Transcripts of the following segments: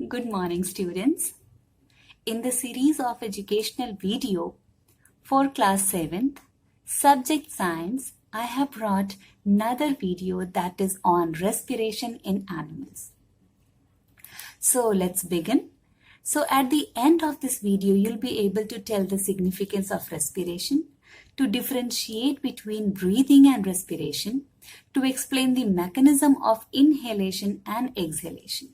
Good morning, students. In the series of educational video for class 7th, subject science, I have brought another video that is on respiration in animals. So let's begin. So at the end of this video, you'll be able to tell the significance of respiration, to differentiate between breathing and respiration, to explain the mechanism of inhalation and exhalation.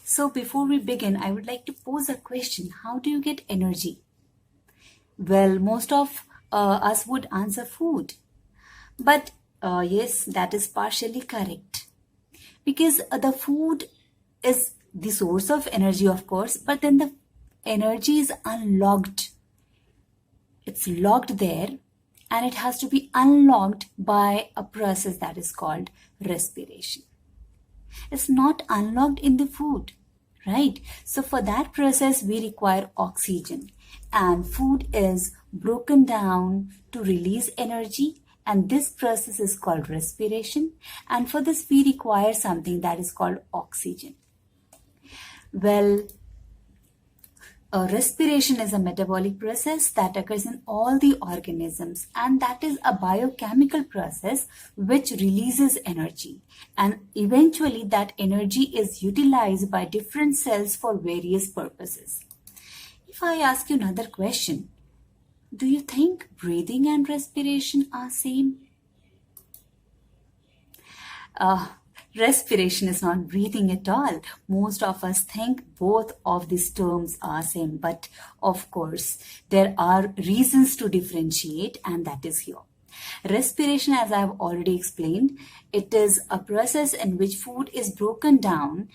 So before we begin, I would like to pose a question. How do you get energy? Well, most of us would answer food. But yes, that is partially correct. Because the food is the source of energy, of course, but then the energy is unlocked. It's locked there and it has to be unlocked by a process that is called respiration. It's not unlocked in the food, right? So for that process, we require oxygen, and food is broken down to release energy, and this process is called respiration. And for this, we require something that is called oxygen. Well, respiration is a metabolic process that occurs in all the organisms, and that is a biochemical process which releases energy, and eventually that energy is utilized by different cells for various purposes. If I ask you another question, do you think breathing and respiration are same? Respiration is not breathing at all. Most of us think both of these terms are same, but of course there are reasons to differentiate, and that is here. Respiration, as I have already explained, it is a process in which food is broken down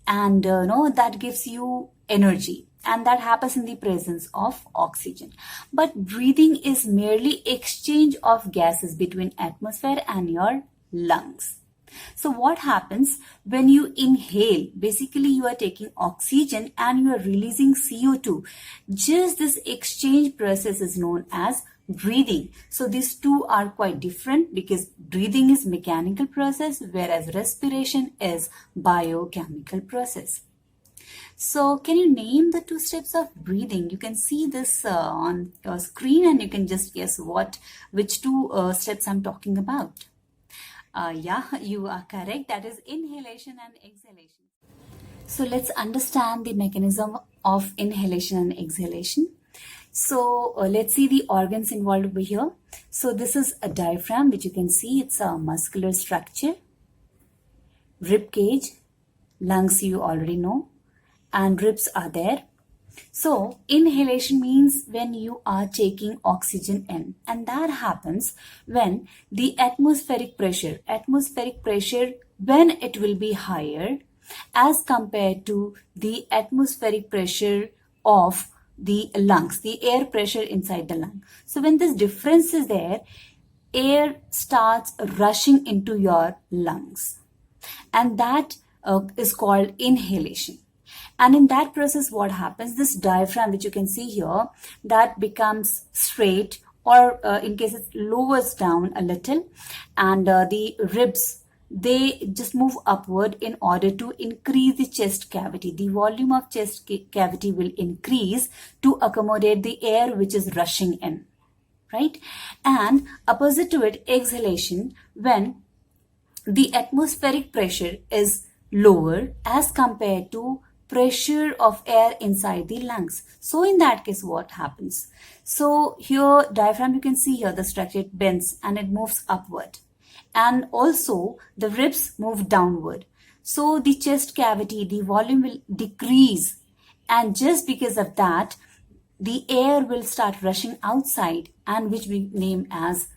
and that gives you energy, and that happens in the presence of oxygen. But breathing is merely exchange of gases between atmosphere and your lungs. So what happens when you inhale? Basically, you are taking oxygen and you are releasing CO2. Just this exchange process is known as breathing. So these two are quite different, because breathing is mechanical process, whereas respiration is biochemical process. So can you name the two steps of breathing? You can see this on your screen, and you can just guess which two steps I'm talking about. Yeah, you are correct. That is inhalation and exhalation. So let's understand the mechanism of inhalation and exhalation. So let's see the organs involved over here. So this is a diaphragm, which you can see. It's a muscular structure. Rib cage, lungs you already know, and ribs are there. So inhalation means when you are taking oxygen in, and that happens when the atmospheric pressure when it will be higher as compared to the atmospheric pressure of the lungs, the air pressure inside the lung. So when this difference is there, air starts rushing into your lungs, and that is called inhalation. And in that process, what happens? This diaphragm, which you can see here, that becomes straight, or in case it lowers down a little, and the ribs, they just move upward in order to increase the chest cavity. The volume of chest cavity will increase to accommodate the air which is rushing in, right? And opposite to it, exhalation, when the atmospheric pressure is lower as compared to pressure of air inside the lungs. So in that case, what happens? So here, diaphragm, you can see here the structure, it bends and it moves upward. And also the ribs move downward. So the chest cavity, the volume will decrease. And just because of that, the air will start rushing outside, and which we name as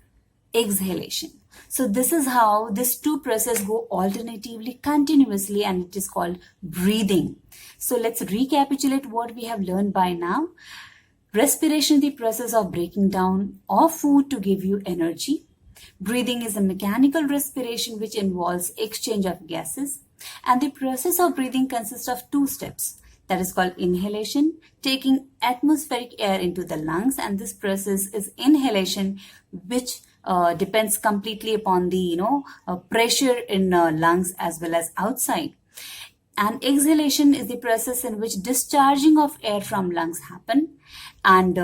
exhalation. So this is how these two processes go alternatively, continuously, and it is called breathing. So let's recapitulate what we have learned by now. Respiration is the process of breaking down of food to give you energy. Breathing is a mechanical respiration which involves exchange of gases. And the process of breathing consists of two steps. That is called inhalation, taking atmospheric air into the lungs, and this process is inhalation, which depends completely upon the pressure in lungs as well as outside. And exhalation is the process in which discharging of air from lungs happen. And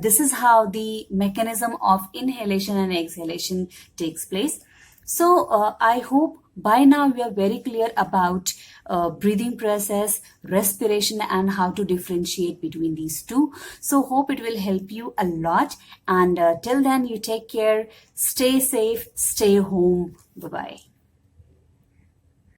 this is how the mechanism of inhalation and exhalation takes place. So I hope by now you are very clear about breathing process, respiration, and how to differentiate between these two. So hope it will help you a lot. And till then, you take care, stay safe, stay home. Bye bye.